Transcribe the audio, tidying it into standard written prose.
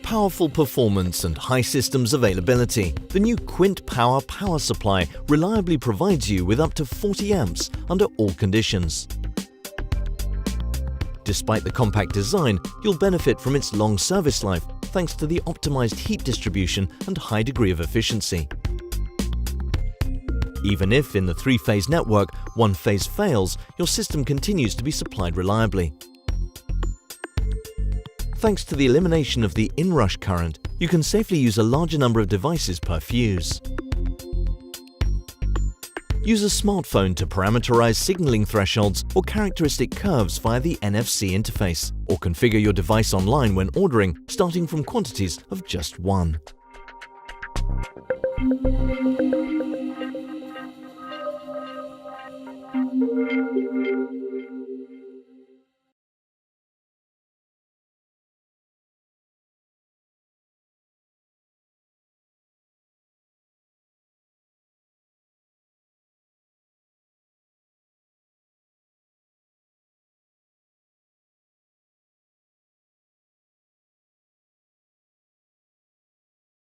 Powerful performance and high systems availability. The new QUINT Power power supply reliably provides you with up to 40 amps under all conditions. Despite the compact design, you'll benefit from its long service life thanks to the optimized heat distribution and high degree of efficiency. Even if in the three-phase network one phase fails, your system continues to be supplied reliably. Thanks to the elimination of the inrush current, you can safely use a larger number of devices per fuse. Use a smartphone to parameterize signaling thresholds or characteristic curves via the NFC interface, or configure your device online when ordering, starting from quantities of just one.